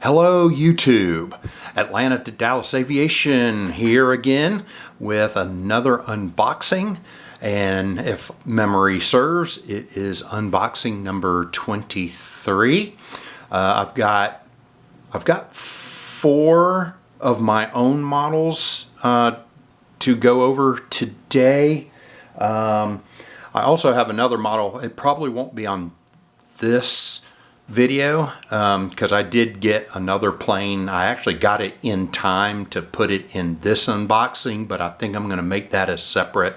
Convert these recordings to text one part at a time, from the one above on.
Hello YouTube, Atlanta to Dallas Aviation here again with another unboxing, and if memory serves, it is unboxing number 23. I've got 4 of my own models to go over today. I also have another model. It probably won't be on this video because I did get another plane. I actually got it in time to put it in this unboxing, but I think I'm going to make that a separate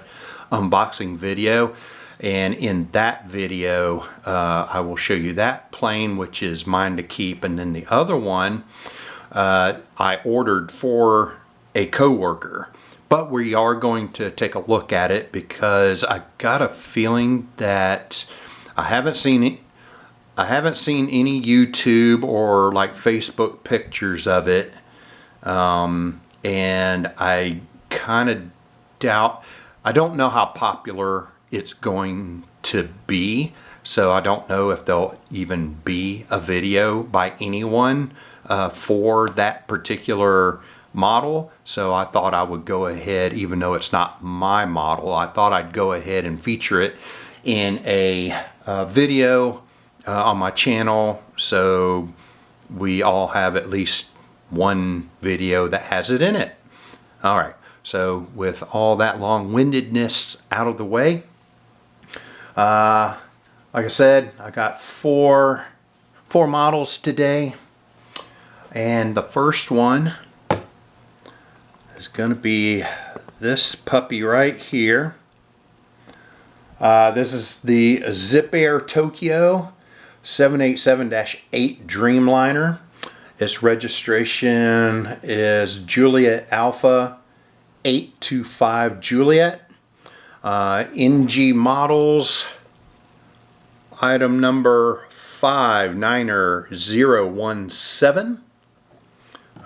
unboxing video, and in that video I will show you that plane, which is mine to keep, and then the other one I ordered for a coworker. But we are going to take a look at it because I got a feeling that I haven't seen any YouTube or like Facebook pictures of it, and I kind of doubt, I don't know how popular it's going to be, so I don't know if there'll even be a video by anyone for that particular model. So I thought I would go ahead, even though it's not my model, I thought I'd go ahead and feature it in a video on my channel, so we all have at least one video that has it in it. Alright, so with all that long-windedness out of the way, like I said, I got four models today, and the first one is going to be this puppy right here. This is the Zipair Tokyo 787-8 Dreamliner. Its registration is Juliet Alpha 825 Juliet. NG models, item number 59017.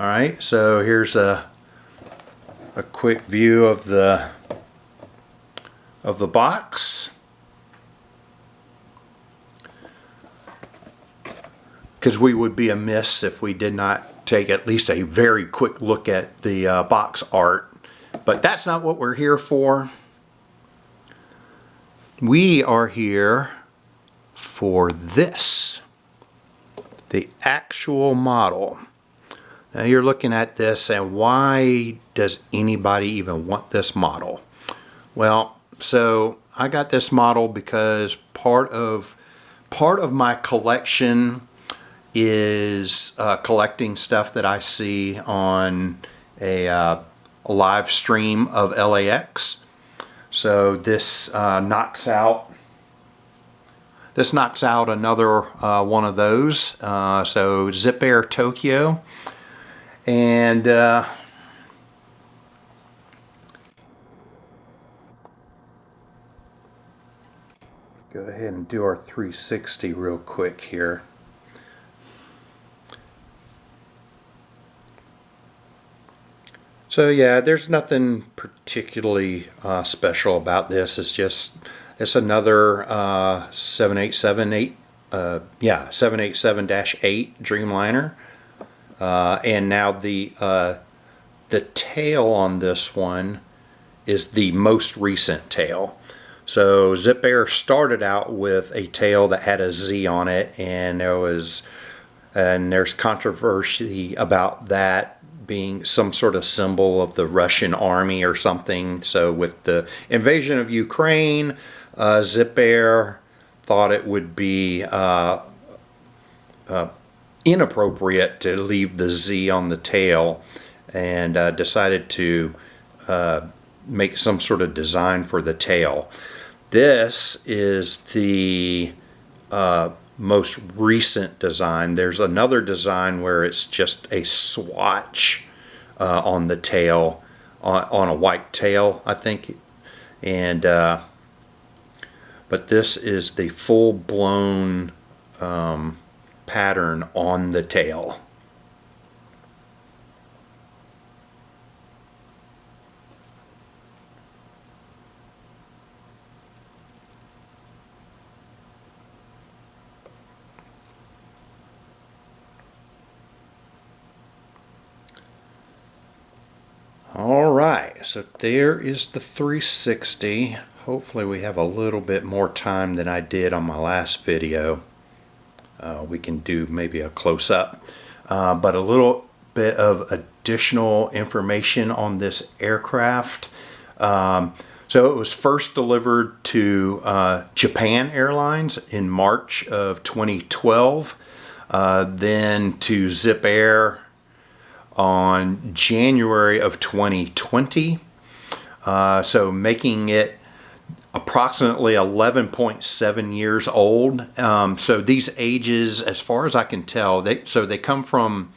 Alright, so here's a quick view of the box. Because we would be amiss if we did not take at least a very quick look at the box art. But that's not what we're here for. We are here for this, the actual model. Now you're looking at this and why does anybody even want this model? Well, so I got this model because part of my collection is collecting stuff that I see on a live stream of LAX. So this knocks out another one of those. So Zipair Tokyo, and go ahead and do our 360 real quick here. So yeah, there's nothing particularly special about this. It's another 787-8 Dreamliner, and now the tail on this one is the most recent tail. So Zipair started out with a tail that had a Z on it, and there's controversy about that being some sort of symbol of the Russian army or something. So with the invasion of Ukraine, Zipair thought it would be inappropriate to leave the Z on the tail, and decided to make some sort of design for the tail. This is the most recent design. There's another design where it's just a swatch on the tail, on a white tail, I think, and but this is the full-blown pattern on the tail. so there is the 360. Hopefully we have a little bit more time than I did on my last video. We can do maybe a close-up, but a little bit of additional information on this aircraft. So it was first delivered to Japan Airlines in March of 2012, then to Zip Air on January of 2020, so making it approximately 11.7 years old. So these ages, as far as I can tell, they come from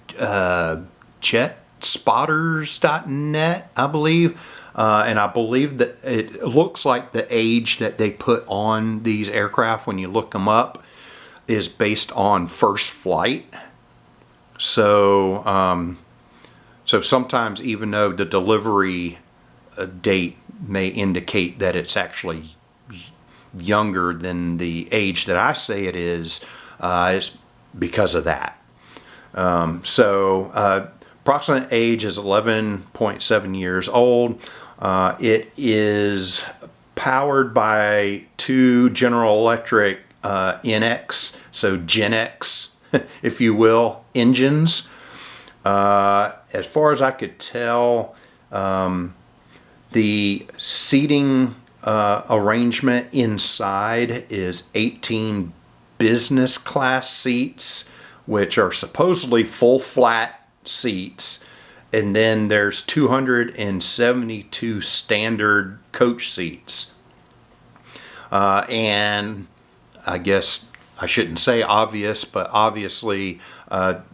jetspotters.net, I believe. And I believe that it looks like the age that they put on these aircraft when you look them up is based on first flight. So, so sometimes even though the delivery date may indicate that it's actually younger than the age that I say it is because of that. Approximate age is 11.7 years old. It is powered by two General Electric NX, so Gen X, if you will, engines. As far as I could tell, the seating arrangement inside is 18 business class seats, which are supposedly full flat seats, and then there's 272 standard coach seats. And I guess I shouldn't say obvious, but obviously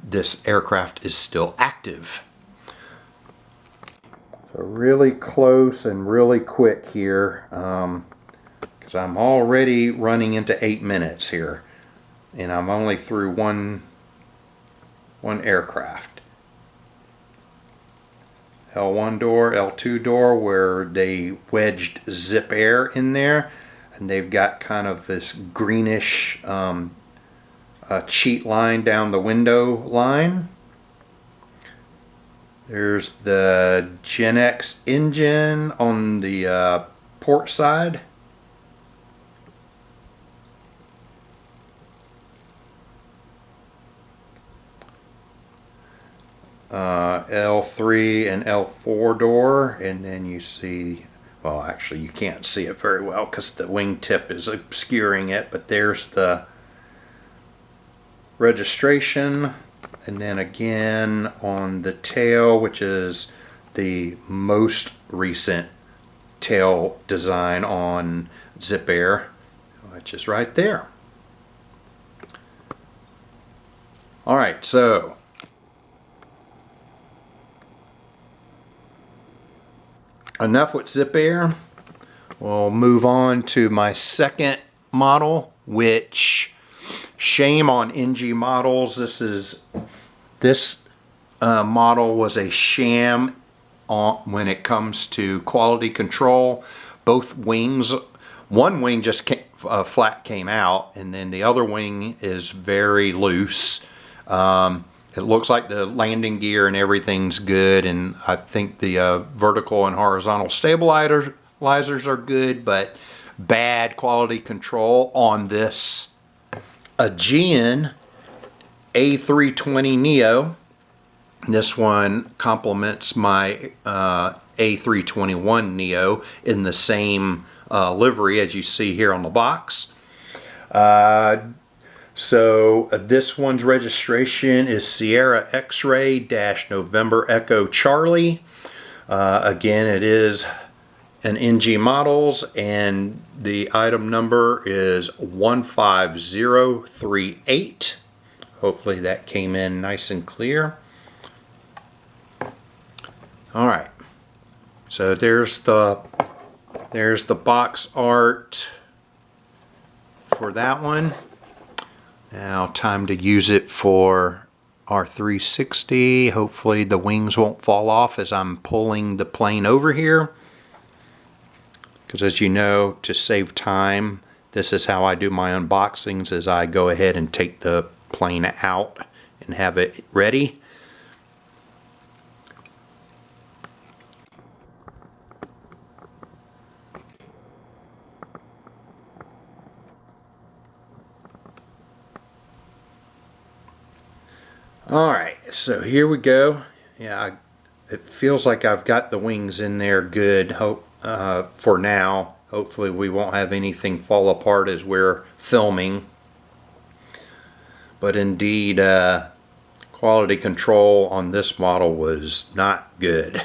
this aircraft is still active. So really close and really quick here, because I'm already running into 8 minutes here, and I'm only through one aircraft. L1 door, L2 door, where they wedged Zip Air in there, and they've got kind of this greenish cheat line down the window line. There's the Gen X engine on the port side. L3 and L4 door, and then you see, well, actually you can't see it very well because the wingtip is obscuring it, but there's the registration, and then again on the tail, which is the most recent tail design on Zip Air, which is right there. Alright, so enough with Zip Air. We'll move on to my second model, which, shame on NG models, this model was a sham when it comes to quality control. Both wings, one wing just flat came out, and then the other wing is very loose. It looks like the landing gear and everything's good, and I think the vertical and horizontal stabilizers are good, but bad quality control on this Aegean A320neo. This one complements my A321neo in the same livery as you see here on the box. So this one's registration is Sierra X-Ray November Echo Charlie. Again, it is an NG models, and the item number is 15038. Hopefully that came in nice and clear. All right, so there's the box art for that one. Now time to use it for our 360. Hopefully the wings won't fall off as I'm pulling the plane over here, because as you know, to save time, this is how I do my unboxings, is I go ahead and take the plane out and have it ready. Alright, so here we go. Yeah, it feels like I've got the wings in there good for now. Hopefully we won't have anything fall apart as we're filming. But indeed, quality control on this model was not good.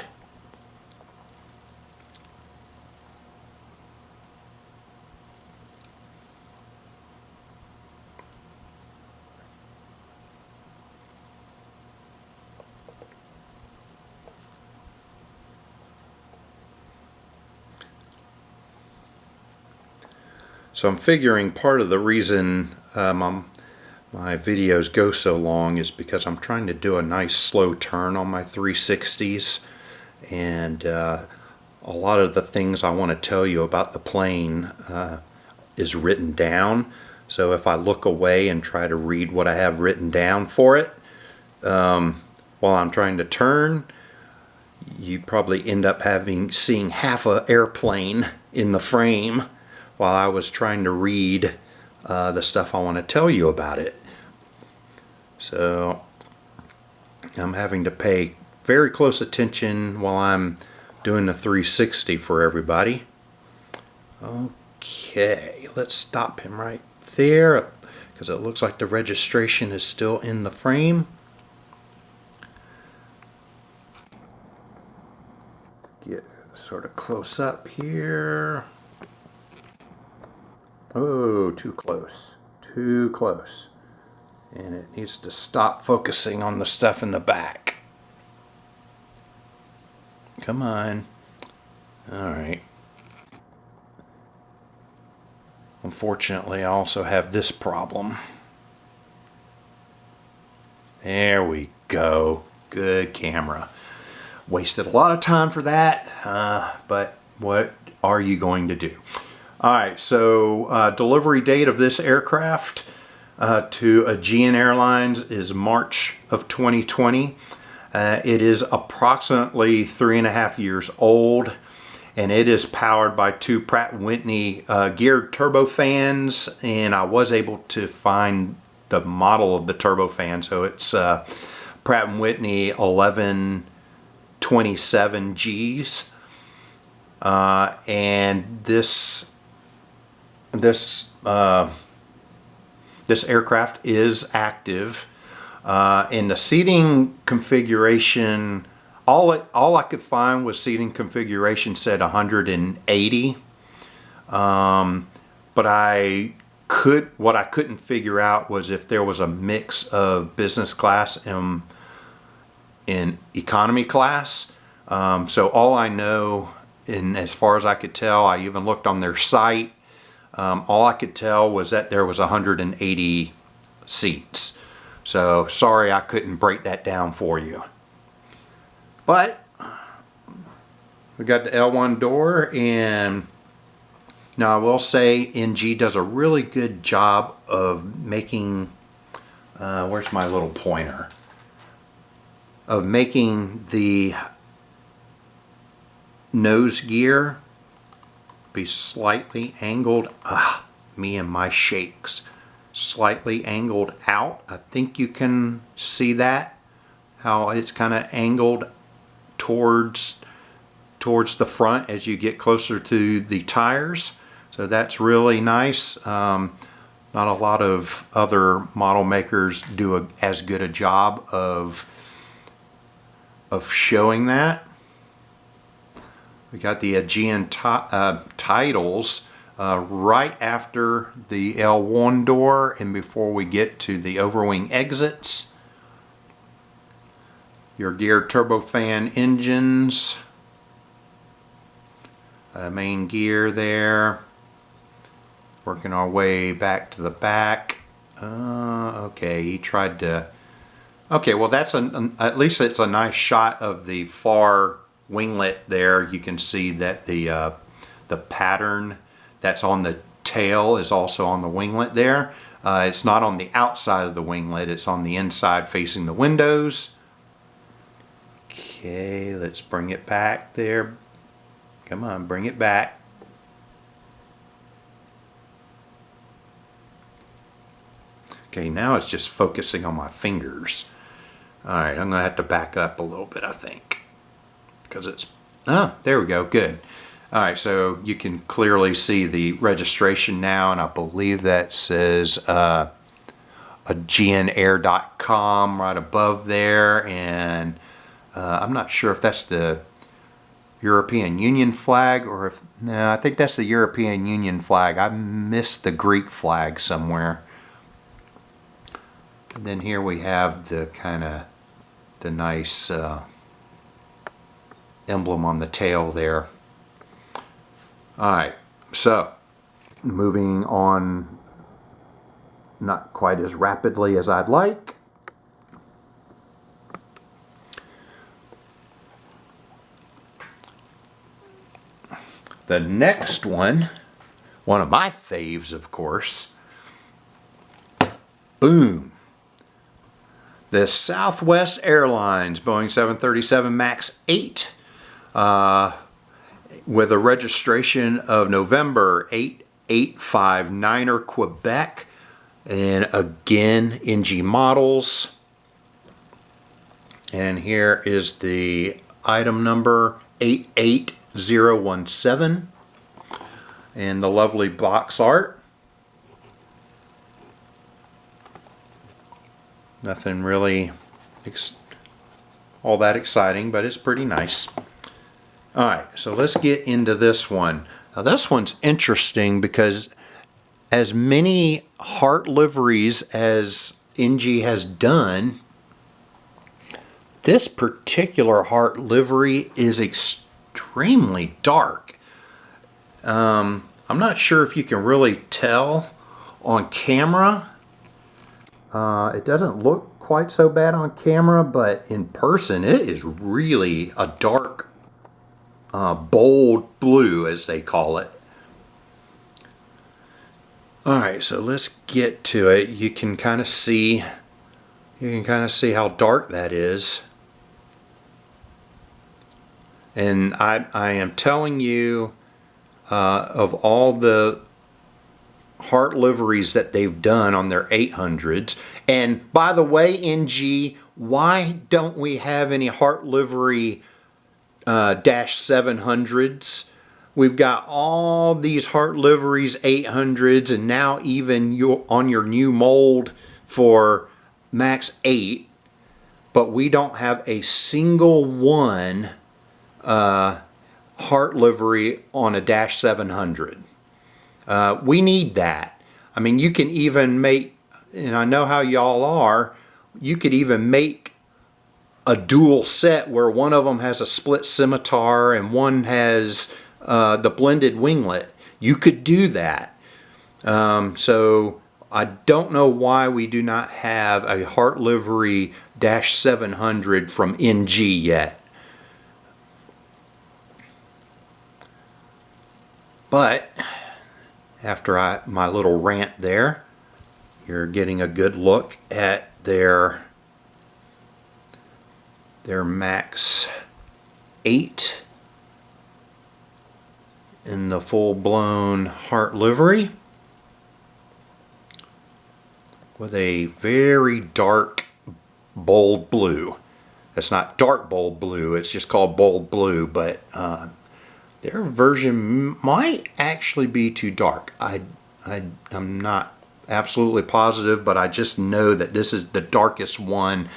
So I'm figuring part of the reason my videos go so long is because I'm trying to do a nice slow turn on my 360s, and a lot of the things I want to tell you about the plane is written down. So if I look away and try to read what I have written down for it while I'm trying to turn, you probably end up seeing half an airplane in the frame while I was trying to read the stuff I want to tell you about it. So I'm having to pay very close attention while I'm doing the 360 for everybody. Okay, let's stop him right there because it looks like the registration is still in the frame. Get sort of close up here. Oh, too close. Too close. And it needs to stop focusing on the stuff in the back. Come on. Alright. Unfortunately, I also have this problem. There we go. Good camera. Wasted a lot of time for that, but what are you going to do? Alright, so delivery date of this aircraft to Aegean Airlines is March of 2020. It is approximately 3.5 years old, and it is powered by two Pratt & Whitney geared turbofans, and I was able to find the model of the turbofan, so it's Pratt & Whitney 1127Gs, and this aircraft is active. In the seating configuration, all I could find was seating configuration said 180, but what I couldn't figure out was if there was a mix of business class and in economy class. So all I know, and as far as I could tell, I even looked on their site, all I could tell was that there was 180 seats. So sorry I couldn't break that down for you. But we got the L1 door, and now I will say NG does a really good job of making, where's my little pointer? Of making the nose gear be slightly angled. Me and my shakes. Slightly angled out. I think you can see that, how it's kind of angled towards the front as you get closer to the tires. So that's really nice. Not a lot of other model makers do as good a job of showing that. We got the Aegean titles right after the L1 door and before we get to the overwing exits. Your geared turbofan engines. Main gear there. Working our way back to the back. Okay, he tried to... Okay, well that's at least it's a nice shot of the far winglet there. You can see that the pattern that's on the tail is also on the winglet there. It's not on the outside of the winglet, it's on the inside facing the windows. Okay, let's bring it back there. Come on, bring it back. Okay, now it's just focusing on my fingers. All right, I'm gonna have to back up a little bit, I think, because it's, there we go, good. All right, so you can clearly see the registration now, and I believe that says a gnair.com right above there, and I'm not sure if that's the European Union flag or if, no, I think that's the European Union flag. I missed the Greek flag somewhere. And then here we have the kind of the nice emblem on the tail there. All right, so moving on, not quite as rapidly as I'd like. The next one of my faves, of course, boom. The Southwest Airlines Boeing 737 MAX 8 with a registration of November 8859er Quebec, and again NG models. And here is the item number 88017 and the lovely box art. Nothing really all that exciting, but it's pretty nice. All right, so let's get into this one. Now this one's interesting because as many heart liveries as NG has done, this particular heart livery is extremely dark. I'm not sure if you can really tell on camera. It doesn't look quite so bad on camera, but in person it is really a dark, bold blue, as they call it. Alright, so let's get to it. You can kind of see how dark that is. And I am telling you, of all the heart liveries that they've done on their 800s, and by the way, NG, why don't we have any heart livery dash 700s? We've got all these heart liveries 800s, and now even on your new mold for MAX 8, but we don't have a single one heart livery on a dash 700. We need that. I mean, you can even make, and I know how y'all are, you could even make a dual set where one of them has a split scimitar and one has the blended winglet. You could do that. So I don't know why we do not have a heart livery dash 700 from NG yet. But after my little rant there, you're getting a good look at their MAX 8 in the full-blown heart livery with a very dark bold blue. It's not dark bold blue, it's just called bold blue, but their version might actually be too dark. I'm not absolutely positive, but I just know that this is the darkest one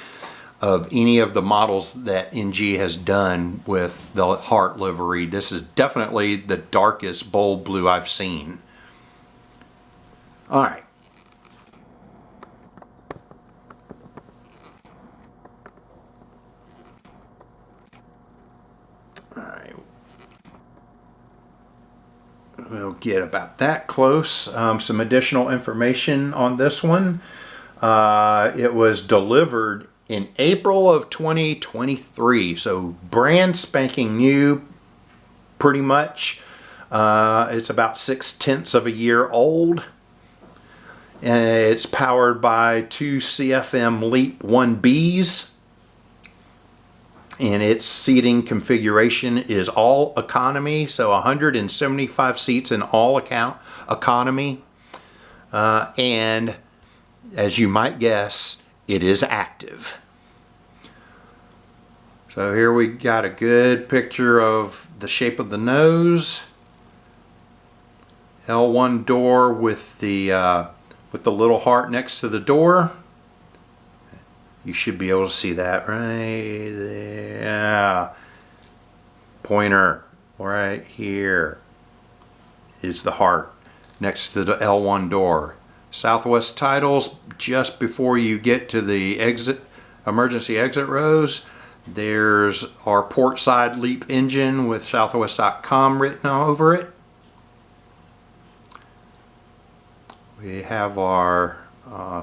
of any of the models that NG has done with the heart livery. This is definitely the darkest bold blue I've seen. All right. We'll get about that close. Some additional information on this one. It was delivered in April of 2023, so brand spanking new, pretty much. It's about 6/10 of a year old. It's powered by two CFM LEAP 1Bs. And its seating configuration is all economy, so 175 seats in all economy. And as you might guess, it is active. So here we got a good picture of the shape of the nose. L1 door with the little heart next to the door. You should be able to see that right there. Yeah. Pointer right here is the heart next to the L1 door. Southwest titles just before you get to the emergency exit rows. There's our port side LEAP engine with southwest.com written over it. We have our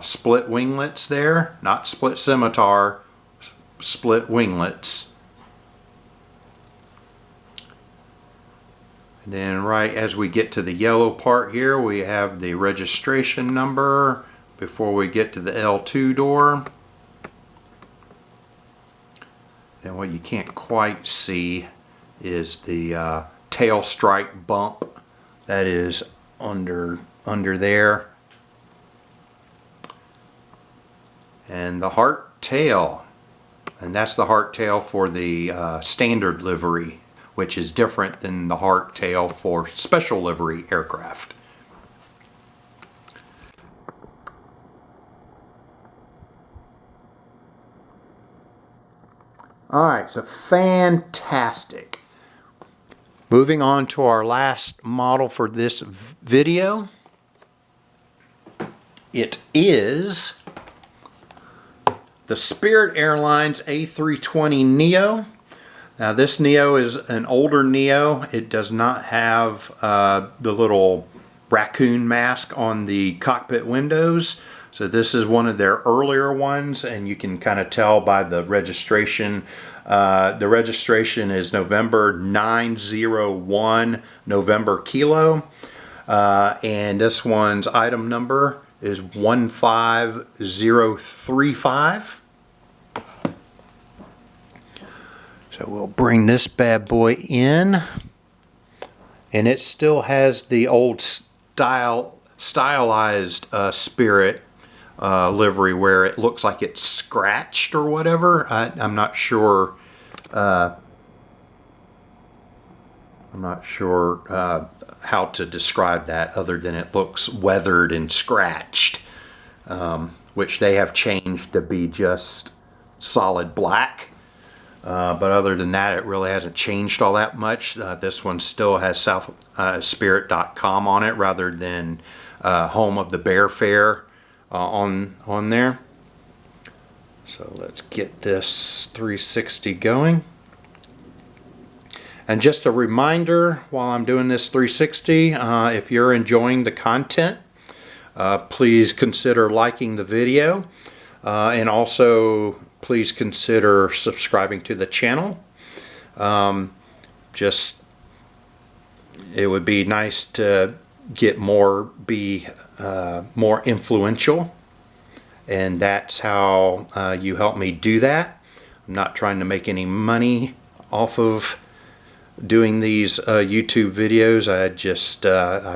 split winglets there, not split scimitar, split winglets. And then right as we get to the yellow part here, we have the registration number before we get to the L2 door. And what you can't quite see is the tail stripe bump that is under there. And the heart tail, and that's the heart tail for the standard livery, which is different than the heart tail for special livery aircraft. Alright, so fantastic. Moving on to our last model for this video. It is the Spirit Airlines A320neo. Now this Neo is an older Neo. It does not have the little raccoon mask on the cockpit windows. So this is one of their earlier ones, and you can kind of tell by the registration. The registration is November 901 November Kilo. And this one's item number is 15035. So we'll bring this bad boy in, and it still has the old stylized Spirit livery where it looks like it's scratched or whatever. I'm not sure. I'm not sure how to describe that other than it looks weathered and scratched, which they have changed to be just solid black. But other than that, it really hasn't changed all that much. This one still has Spirit.com on it rather than Home of the Bear Fair on there. So let's get this 360 going. And just a reminder while I'm doing this 360, if you're enjoying the content, please consider liking the video, and also please consider subscribing to the channel. It would be nice to get more influential, and that's how you help me do that. I'm not trying to make any money off of doing these YouTube videos. I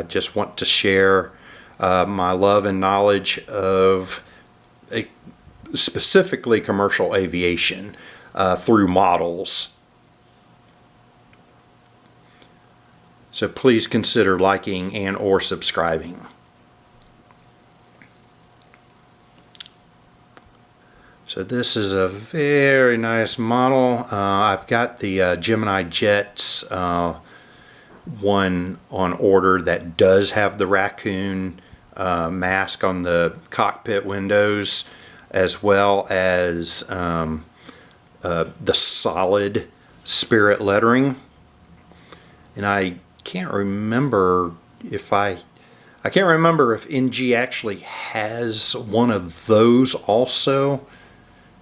just want to share my love and knowledge of specifically commercial aviation through models. So please consider liking and or subscribing. So this is a very nice model. I've got the Gemini Jets one on order that does have the raccoon mask on the cockpit windows, as well as the solid Spirit lettering. And I can't remember if I can't remember if NG actually has one of those also.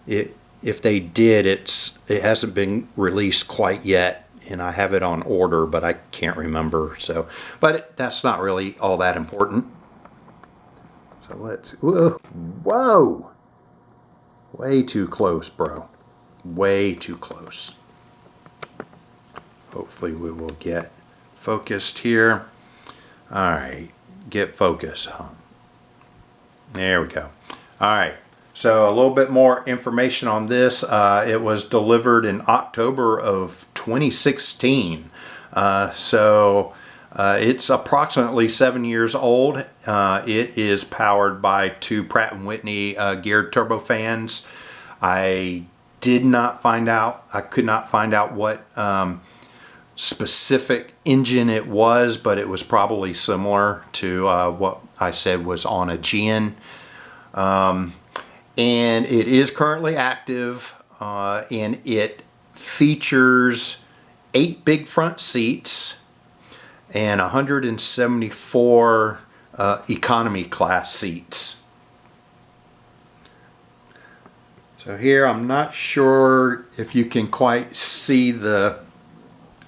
If they did, it hasn't been released quite yet, and I have it on order, but I can't remember. So, but that's not really all that important. So let's whoa. Way too close, bro. Way too close. Hopefully we will get focused here. Alright, get focused. There we go. Alright, So a little bit more information on this. It was delivered in October of 2016. It's approximately 7 years old. It is powered by two Pratt & Whitney geared turbofans. I could not find out what specific engine it was, but it was probably similar to what I said was on a Gen. And it is currently active, and it features 8 big front seats and 174 economy class seats. So here, I'm not sure if you can quite see the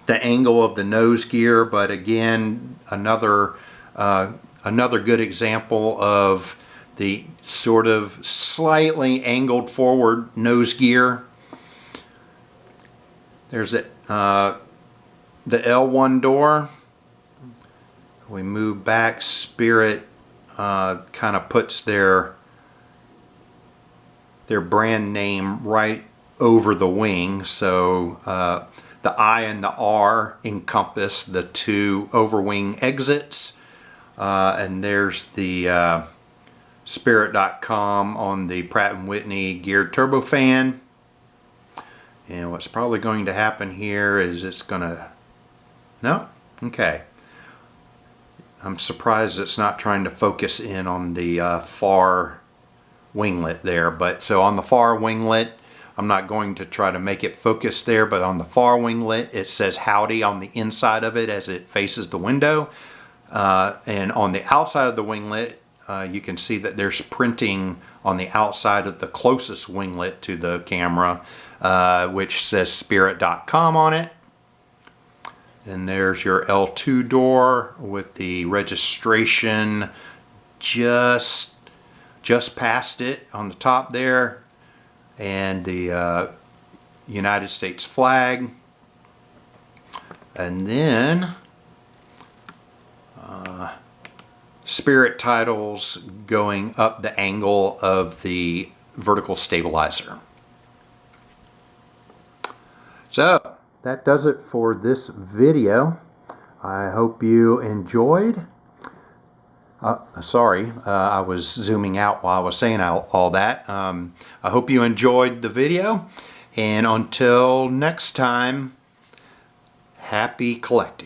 angle of the nose gear, but again, another good example of the sort of slightly angled forward nose gear. There's it, the L1 door. We move back. Spirit kind of puts their brand name right over the wing, so the I and the R encompass the two overwing exits, and there's the Spirit.com on the Pratt & Whitney geared turbofan. And what's probably going to happen here is it's gonna, no? Okay. I'm surprised it's not trying to focus in on the far winglet there. But so on the far winglet, I'm not going to try to make it focus there, but on the far winglet it says howdy on the inside of it as it faces the window. And on the outside of the winglet, you can see that there's printing on the outside of the closest winglet to the camera, which says Spirit.com on it. And there's your L2 door with the registration just past it on the top there, and the United States flag. And then Spirit titles going up the angle of the vertical stabilizer. So that does it for this video. I hope you enjoyed. Sorry, I was zooming out while I was saying all that. I hope you enjoyed the video, and until next time, happy collecting.